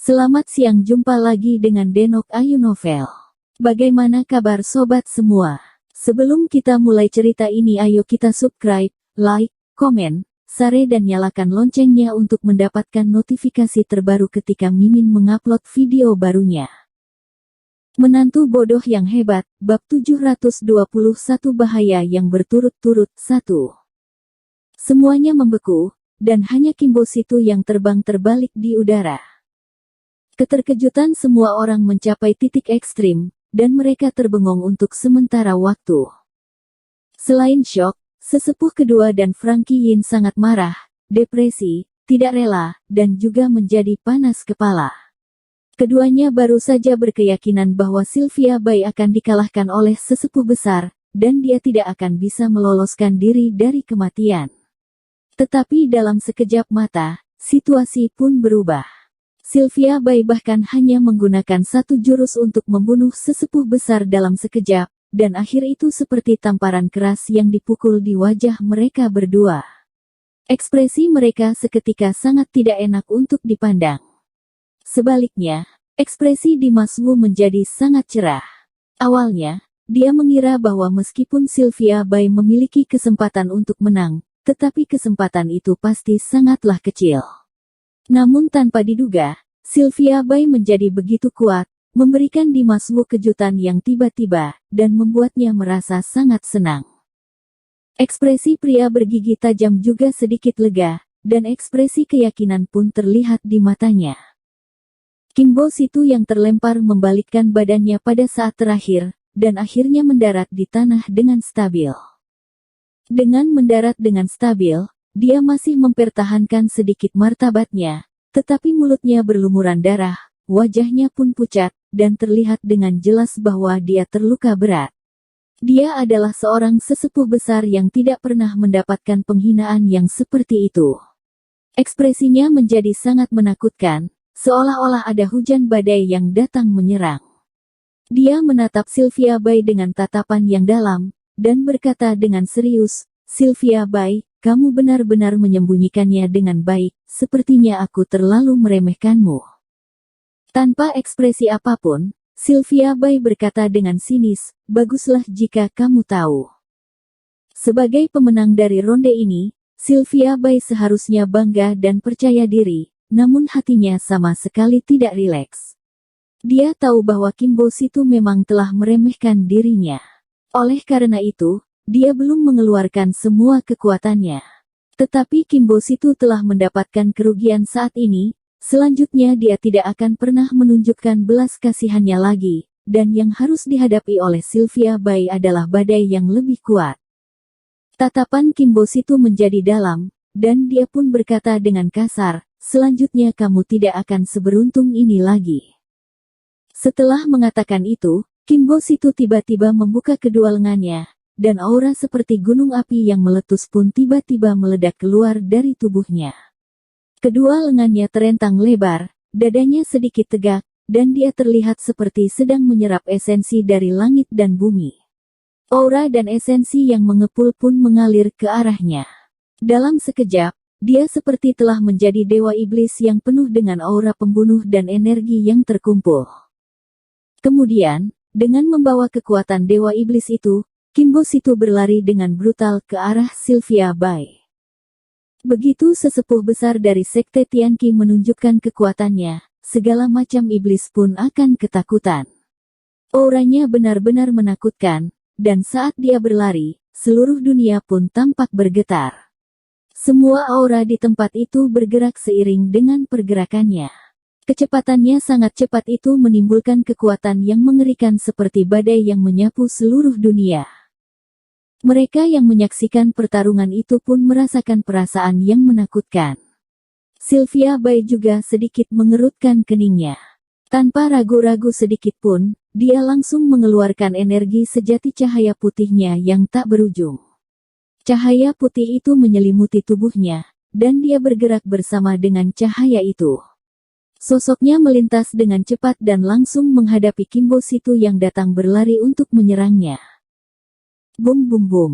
Selamat siang, jumpa lagi dengan Denok Ayu Novel. Bagaimana kabar sobat semua? Sebelum kita mulai cerita ini, ayo kita subscribe, like, komen, share dan nyalakan loncengnya untuk mendapatkan notifikasi terbaru ketika Mimin mengupload video barunya. Menantu bodoh yang hebat, bab 721 bahaya yang berturut-turut. 1. Semuanya membeku, dan hanya Kimbo Situ yang terbang terbalik di udara. Keterkejutan semua orang mencapai titik ekstrim, dan mereka terbengong untuk sementara waktu. Selain syok, sesepuh kedua dan Frankie Yin sangat marah, depresi, tidak rela, dan juga menjadi panas kepala. Keduanya baru saja berkeyakinan bahwa Sylvia Bai akan dikalahkan oleh sesepuh besar, dan dia tidak akan bisa meloloskan diri dari kematian. Tetapi dalam sekejap mata, situasi pun berubah. Sylvia Bai bahkan hanya menggunakan satu jurus untuk membunuh sesepuh besar dalam sekejap, dan akhir itu seperti tamparan keras yang dipukul di wajah mereka berdua. Ekspresi mereka seketika sangat tidak enak untuk dipandang. Sebaliknya, ekspresi Dimas Wu menjadi sangat cerah. Awalnya, dia mengira bahwa meskipun Sylvia Bai memiliki kesempatan untuk menang, tetapi kesempatan itu pasti sangatlah kecil. Namun tanpa diduga, Sylvia Bai menjadi begitu kuat, memberikan Dimas Wu kejutan yang tiba-tiba, dan membuatnya merasa sangat senang. Ekspresi pria bergigi tajam juga sedikit lega, dan ekspresi keyakinan pun terlihat di matanya. Kimbo Situ yang terlempar membalikkan badannya pada saat terakhir, dan akhirnya mendarat di tanah dengan stabil. Dengan mendarat dengan stabil, dia masih mempertahankan sedikit martabatnya, tetapi mulutnya berlumuran darah, wajahnya pun pucat, dan terlihat dengan jelas bahwa dia terluka berat. Dia adalah seorang sesepuh besar yang tidak pernah mendapatkan penghinaan yang seperti itu. Ekspresinya menjadi sangat menakutkan, seolah-olah ada hujan badai yang datang menyerang. Dia menatap Sylvia Bai dengan tatapan yang dalam, dan berkata dengan serius, "Sylvia Bai, kamu benar-benar menyembunyikannya dengan baik, sepertinya aku terlalu meremehkanmu." Tanpa ekspresi apapun, Sylvia Bai berkata dengan sinis, "Baguslah jika kamu tahu." Sebagai pemenang dari ronde ini, Sylvia Bai seharusnya bangga dan percaya diri, namun hatinya sama sekali tidak rileks. Dia tahu bahwa Kimbo Situ memang telah meremehkan dirinya. Oleh karena itu, dia belum mengeluarkan semua kekuatannya. Tetapi Kimbo Situ telah mendapatkan kerugian saat ini, selanjutnya dia tidak akan pernah menunjukkan belas kasihannya lagi, dan yang harus dihadapi oleh Sylvia Bai adalah badai yang lebih kuat. Tatapan Kimbo Situ menjadi dalam, dan dia pun berkata dengan kasar, "Selanjutnya kamu tidak akan seberuntung ini lagi." Setelah mengatakan itu, Kimbo Situ tiba-tiba membuka kedua lengannya, dan aura seperti gunung api yang meletus pun tiba-tiba meledak keluar dari tubuhnya. Kedua lengannya terentang lebar, dadanya sedikit tegak, dan dia terlihat seperti sedang menyerap esensi dari langit dan bumi. Aura dan esensi yang mengepul pun mengalir ke arahnya. Dalam sekejap, dia seperti telah menjadi dewa iblis yang penuh dengan aura pembunuh dan energi yang terkumpul. Kemudian, dengan membawa kekuatan dewa iblis itu, Kimbo Situ berlari dengan brutal ke arah Sylvia Bai. Begitu sesepuh besar dari sekte Tianqi menunjukkan kekuatannya, segala macam iblis pun akan ketakutan. Auranya benar-benar menakutkan, dan saat dia berlari, seluruh dunia pun tampak bergetar. Semua aura di tempat itu bergerak seiring dengan pergerakannya. Kecepatannya sangat cepat itu menimbulkan kekuatan yang mengerikan seperti badai yang menyapu seluruh dunia. Mereka yang menyaksikan pertarungan itu pun merasakan perasaan yang menakutkan. Sylvia Bai juga sedikit mengerutkan keningnya. Tanpa ragu-ragu sedikit pun, dia langsung mengeluarkan energi sejati cahaya putihnya yang tak berujung. Cahaya putih itu menyelimuti tubuhnya, dan dia bergerak bersama dengan cahaya itu. Sosoknya melintas dengan cepat dan langsung menghadapi Kimbo Situ yang datang berlari untuk menyerangnya. Bum bum bum.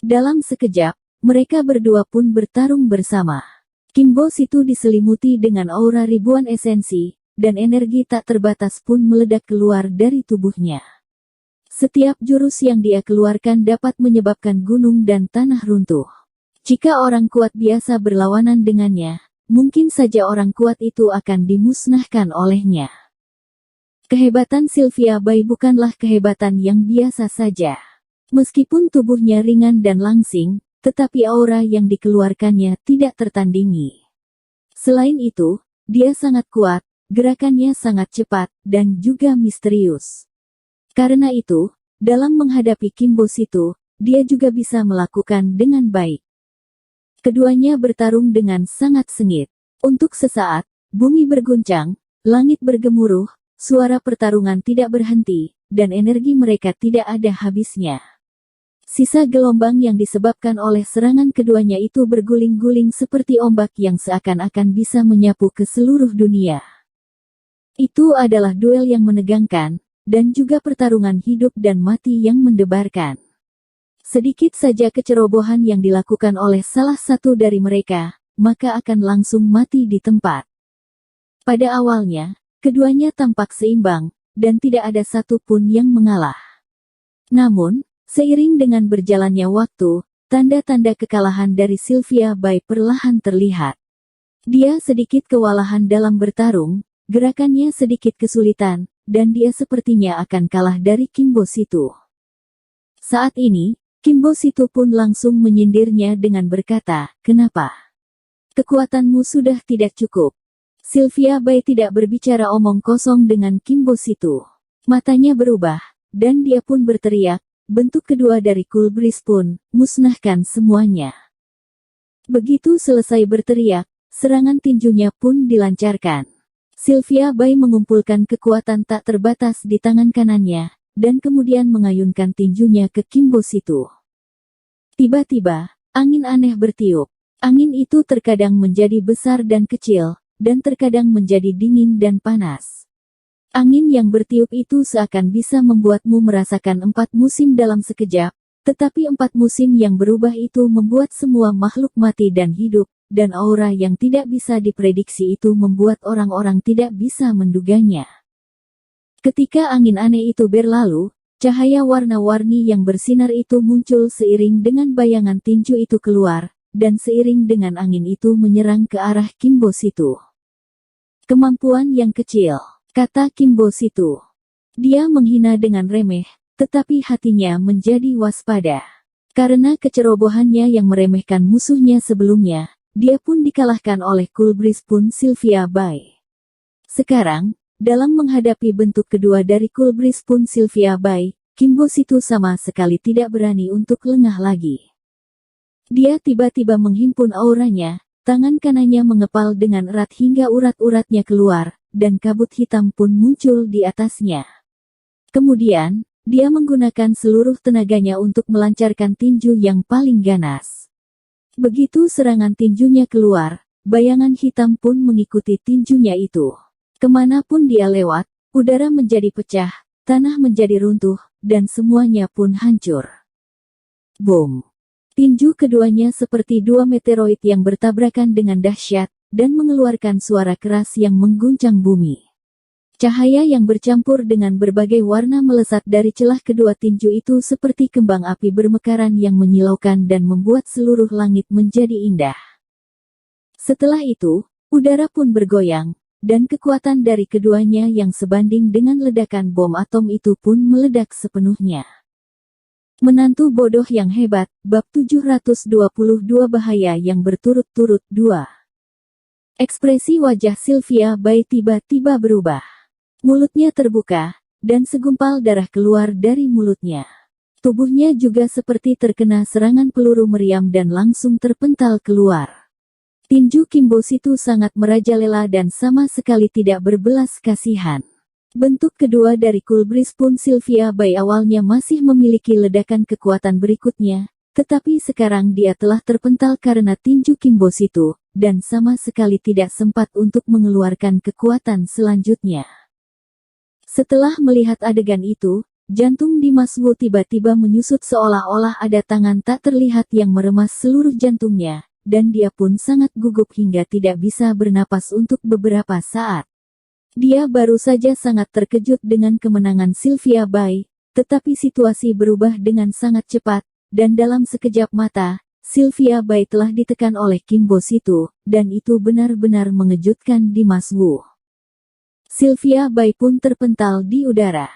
Dalam sekejap, mereka berdua pun bertarung bersama. Kimbo Situ diselimuti dengan aura ribuan esensi, dan energi tak terbatas pun meledak keluar dari tubuhnya. Setiap jurus yang dia keluarkan dapat menyebabkan gunung dan tanah runtuh. Jika orang kuat biasa berlawanan dengannya, mungkin saja orang kuat itu akan dimusnahkan olehnya. Kehebatan Sylvia Bai bukanlah kehebatan yang biasa saja. Meskipun tubuhnya ringan dan langsing, tetapi aura yang dikeluarkannya tidak tertandingi. Selain itu, dia sangat kuat, gerakannya sangat cepat, dan juga misterius. Karena itu, dalam menghadapi Kimbo Situ, dia juga bisa melakukan dengan baik. Keduanya bertarung dengan sangat sengit. Untuk sesaat, bumi berguncang, langit bergemuruh, suara pertarungan tidak berhenti, dan energi mereka tidak ada habisnya. Sisa gelombang yang disebabkan oleh serangan keduanya itu berguling-guling seperti ombak yang seakan-akan bisa menyapu ke seluruh dunia. Itu adalah duel yang menegangkan, dan juga pertarungan hidup dan mati yang mendebarkan. Sedikit saja kecerobohan yang dilakukan oleh salah satu dari mereka, maka akan langsung mati di tempat. Pada awalnya, keduanya tampak seimbang, dan tidak ada satupun yang mengalah. Namun, seiring dengan berjalannya waktu, tanda-tanda kekalahan dari Sylvia Bai perlahan terlihat. Dia sedikit kewalahan dalam bertarung, gerakannya sedikit kesulitan, dan dia sepertinya akan kalah dari Kimbo Situ. Saat ini, Kimbo Situ pun langsung menyindirnya dengan berkata, "Kenapa? Kekuatanmu sudah tidak cukup." Sylvia Bai tidak berbicara omong kosong dengan Kimbo Situ. Matanya berubah, dan dia pun berteriak, bentuk kedua dari Cool Breeze pun, musnahkan semuanya. Begitu selesai berteriak, serangan tinjunya pun dilancarkan. Sylvia Bai mengumpulkan kekuatan tak terbatas di tangan kanannya, dan kemudian mengayunkan tinjunya ke Kimbo Situ. Tiba-tiba, angin aneh bertiup. Angin itu terkadang menjadi besar dan kecil, dan terkadang menjadi dingin dan panas. Angin yang bertiup itu seakan bisa membuatmu merasakan 4 musim dalam sekejap, tetapi 4 musim yang berubah itu membuat semua makhluk mati dan hidup, dan aura yang tidak bisa diprediksi itu membuat orang-orang tidak bisa menduganya. Ketika angin aneh itu berlalu, cahaya warna-warni yang bersinar itu muncul seiring dengan bayangan tinju itu keluar, dan seiring dengan angin itu menyerang ke arah Kimbo Situ. Kemampuan yang kecil, kata Kimbo Situ. Dia menghina dengan remeh, tetapi hatinya menjadi waspada. Karena kecerobohannya yang meremehkan musuhnya sebelumnya, dia pun dikalahkan oleh Cool Breeze pun Sylvia Bai. Sekarang, dalam menghadapi bentuk kedua dari Cool Breeze pun Sylvia Bai, Kimbo Situ sama sekali tidak berani untuk lengah lagi. Dia tiba-tiba menghimpun auranya, tangan kanannya mengepal dengan erat hingga urat-uratnya keluar, dan kabut hitam pun muncul di atasnya. Kemudian, dia menggunakan seluruh tenaganya untuk melancarkan tinju yang paling ganas. Begitu serangan tinjunya keluar, bayangan hitam pun mengikuti tinjunya itu. Kemanapun dia lewat, udara menjadi pecah, tanah menjadi runtuh, dan semuanya pun hancur. Boom! Tinju keduanya seperti 2 meteoroid yang bertabrakan dengan dahsyat, dan mengeluarkan suara keras yang mengguncang bumi. Cahaya yang bercampur dengan berbagai warna melesat dari celah kedua tinju itu seperti kembang api bermekaran yang menyilaukan dan membuat seluruh langit menjadi indah. Setelah itu, udara pun bergoyang, dan kekuatan dari keduanya yang sebanding dengan ledakan bom atom itu pun meledak sepenuhnya. Menantu bodoh yang hebat, bab 722 bahaya yang berturut-turut 2. Ekspresi wajah Sylvia Bai tiba-tiba berubah. Mulutnya terbuka, dan segumpal darah keluar dari mulutnya. Tubuhnya juga seperti terkena serangan peluru meriam dan langsung terpental keluar. Tinju Kimbo Situ sangat merajalela dan sama sekali tidak berbelas kasihan. Bentuk kedua dari Cool Breeze pun Sylvia Bai awalnya masih memiliki ledakan kekuatan berikutnya, tetapi sekarang dia telah terpental karena tinju Kimbo Situ, dan sama sekali tidak sempat untuk mengeluarkan kekuatan selanjutnya. Setelah melihat adegan itu, jantung Dimas Wu tiba-tiba menyusut seolah-olah ada tangan tak terlihat yang meremas seluruh jantungnya, dan dia pun sangat gugup hingga tidak bisa bernapas untuk beberapa saat. Dia baru saja sangat terkejut dengan kemenangan Sylvia Bai, tetapi situasi berubah dengan sangat cepat, dan dalam sekejap mata, Sylvia Bai telah ditekan oleh Kim Bo Situ, dan itu benar-benar mengejutkan Dimas Wu. Sylvia Bai pun terpental di udara.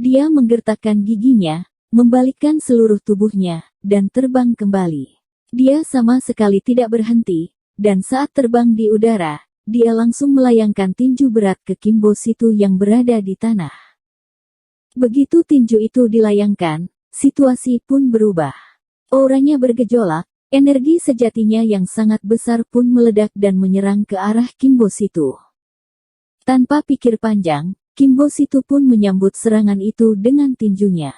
Dia menggertakkan giginya, membalikkan seluruh tubuhnya, dan terbang kembali. Dia sama sekali tidak berhenti, dan saat terbang di udara, dia langsung melayangkan tinju berat ke Kim Bo Situ yang berada di tanah. Begitu tinju itu dilayangkan, situasi pun berubah. Auranya bergejolak, energi sejatinya yang sangat besar pun meledak dan menyerang ke arah Kim Bo Situ. Tanpa pikir panjang, Kim Bo Situ pun menyambut serangan itu dengan tinjunya.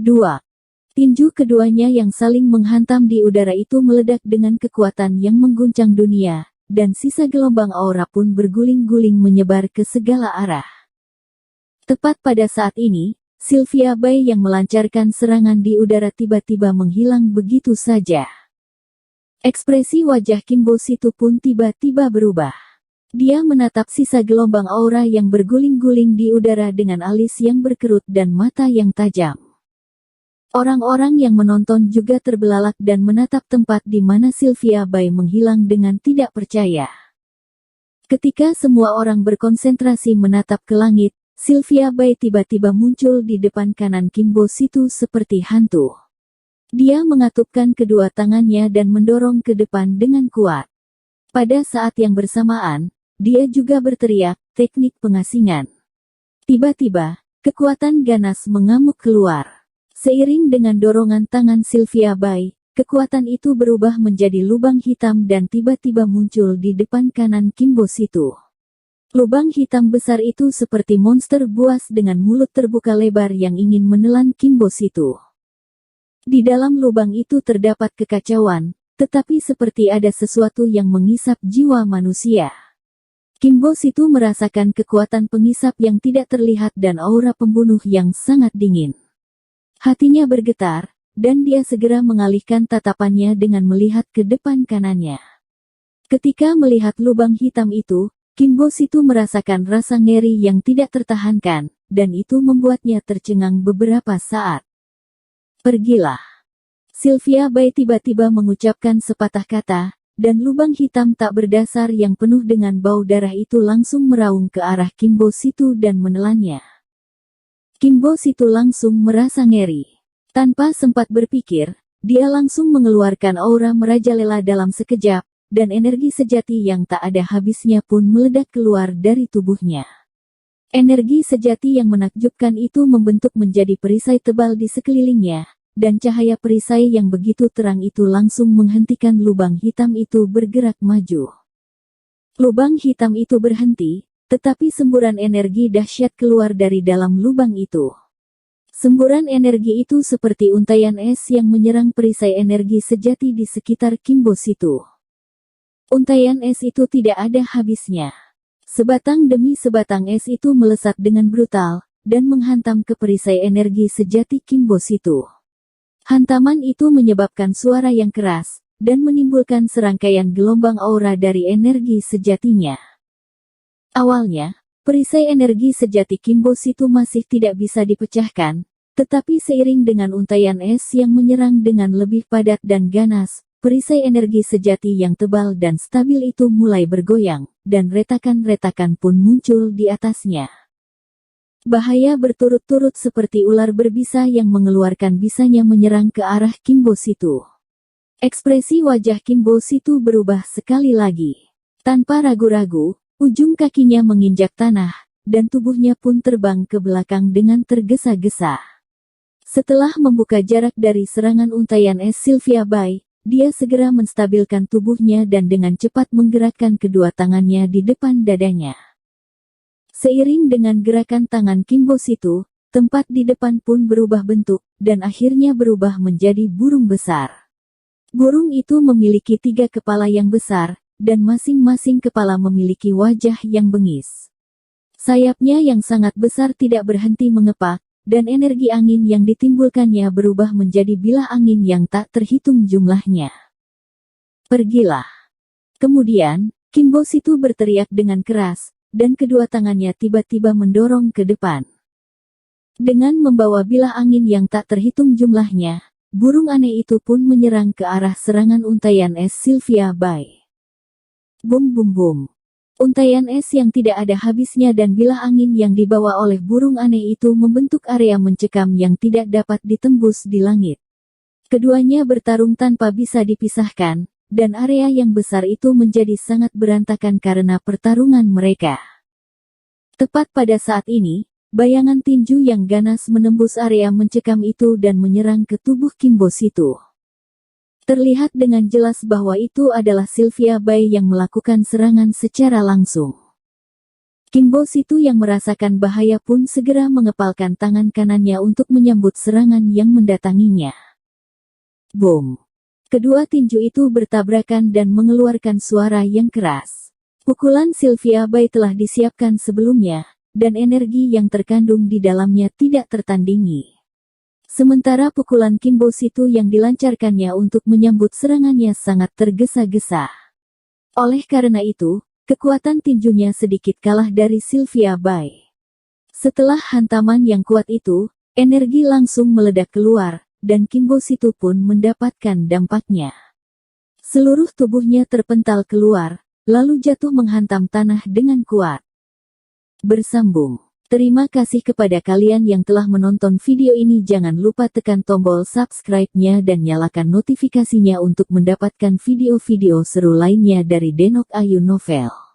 2. Tinju keduanya yang saling menghantam di udara itu meledak dengan kekuatan yang mengguncang dunia, dan sisa gelombang aura pun berguling-guling menyebar ke segala arah. Tepat pada saat ini, Sylvia Bai yang melancarkan serangan di udara tiba-tiba menghilang begitu saja. Ekspresi wajah Kim Bo Situ pun tiba-tiba berubah. Dia menatap sisa gelombang aura yang berguling-guling di udara dengan alis yang berkerut dan mata yang tajam. Orang-orang yang menonton juga terbelalak dan menatap tempat di mana Sylvia Bai menghilang dengan tidak percaya. Ketika semua orang berkonsentrasi menatap ke langit, Sylvia Bai tiba-tiba muncul di depan kanan Kim Bo Situ seperti hantu. Dia mengatupkan kedua tangannya dan mendorong ke depan dengan kuat. Pada saat yang bersamaan, dia juga berteriak, teknik pengasingan. Tiba-tiba, kekuatan ganas mengamuk keluar. Seiring dengan dorongan tangan Sylvia Bai, kekuatan itu berubah menjadi lubang hitam dan tiba-tiba muncul di depan kanan Kim Bo Situ. Lubang hitam besar itu seperti monster buas dengan mulut terbuka lebar yang ingin menelan Kim Bo Situ. Di dalam lubang itu terdapat kekacauan, tetapi seperti ada sesuatu yang mengisap jiwa manusia. Kim Bo Situ merasakan kekuatan pengisap yang tidak terlihat dan aura pembunuh yang sangat dingin. Hatinya bergetar, dan dia segera mengalihkan tatapannya dengan melihat ke depan kanannya. Ketika melihat lubang hitam itu, Kim Bo Situ merasakan rasa ngeri yang tidak tertahankan, dan itu membuatnya tercengang beberapa saat. Pergilah. Sylvia Bai tiba-tiba mengucapkan sepatah kata, dan lubang hitam tak berdasar yang penuh dengan bau darah itu langsung meraung ke arah Kim Bo Situ dan menelannya. Kim Bo Situ langsung merasa ngeri. Tanpa sempat berpikir, dia langsung mengeluarkan aura merajalela dalam sekejap, dan energi sejati yang tak ada habisnya pun meledak keluar dari tubuhnya. Energi sejati yang menakjubkan itu membentuk menjadi perisai tebal di sekelilingnya, dan cahaya perisai yang begitu terang itu langsung menghentikan lubang hitam itu bergerak maju. Lubang hitam itu berhenti, tetapi semburan energi dahsyat keluar dari dalam lubang itu. Semburan energi itu seperti untaian es yang menyerang perisai energi sejati di sekitar Kim Bo Situ. Untaian es itu tidak ada habisnya. Sebatang demi sebatang es itu melesat dengan brutal, dan menghantam ke perisai energi sejati Kim Bo Situ. Hantaman itu menyebabkan suara yang keras, dan menimbulkan serangkaian gelombang aura dari energi sejatinya. Awalnya, perisai energi sejati Kim Bo Situ masih tidak bisa dipecahkan, tetapi seiring dengan untaian es yang menyerang dengan lebih padat dan ganas, perisai energi sejati yang tebal dan stabil itu mulai bergoyang, dan retakan-retakan pun muncul di atasnya. Bahaya berturut-turut seperti ular berbisa yang mengeluarkan bisanya menyerang ke arah Kim Bo Situ. Ekspresi wajah Kim Bo Situ berubah sekali lagi. Tanpa ragu-ragu, ujung kakinya menginjak tanah, dan tubuhnya pun terbang ke belakang dengan tergesa-gesa. Setelah membuka jarak dari serangan untaian es Sylvia Bai, dia segera menstabilkan tubuhnya dan dengan cepat menggerakkan kedua tangannya di depan dadanya. Seiring dengan gerakan tangan Kim Bo Situ, tempat di depan pun berubah bentuk, dan akhirnya berubah menjadi burung besar. Burung itu memiliki 3 kepala yang besar, dan masing-masing kepala memiliki wajah yang bengis. Sayapnya yang sangat besar tidak berhenti mengepak, dan energi angin yang ditimbulkannya berubah menjadi bilah angin yang tak terhitung jumlahnya. Pergilah. Kemudian, Kim Bo Situ berteriak dengan keras, dan kedua tangannya tiba-tiba mendorong ke depan. Dengan membawa bilah angin yang tak terhitung jumlahnya, burung aneh itu pun menyerang ke arah serangan untaian es Sylvia Bay. Bum bum bum. Untaian es yang tidak ada habisnya dan bilah angin yang dibawa oleh burung aneh itu membentuk area mencekam yang tidak dapat ditembus di langit. Keduanya bertarung tanpa bisa dipisahkan, dan area yang besar itu menjadi sangat berantakan karena pertarungan mereka. Tepat pada saat ini, bayangan tinju yang ganas menembus area mencekam itu dan menyerang ke tubuh Kimbo Situ. Terlihat dengan jelas bahwa itu adalah Sylvia Bay yang melakukan serangan secara langsung. Kimbo Situ yang merasakan bahaya pun segera mengepalkan tangan kanannya untuk menyambut serangan yang mendatanginya. Boom! Kedua tinju itu bertabrakan dan mengeluarkan suara yang keras. Pukulan Sylvia Bay telah disiapkan sebelumnya, dan energi yang terkandung di dalamnya tidak tertandingi. Sementara pukulan Kimbo Situ yang dilancarkannya untuk menyambut serangannya sangat tergesa-gesa. Oleh karena itu, kekuatan tinjunya sedikit kalah dari Sylvia Bay. Setelah hantaman yang kuat itu, energi langsung meledak keluar, dan Kimbo Situ pun mendapatkan dampaknya. Seluruh tubuhnya terpental keluar, lalu jatuh menghantam tanah dengan kuat. Bersambung. Terima kasih kepada kalian yang telah menonton video ini. Jangan lupa tekan tombol subscribe-nya dan nyalakan notifikasinya untuk mendapatkan video-video seru lainnya dari Denok Ayu Novel.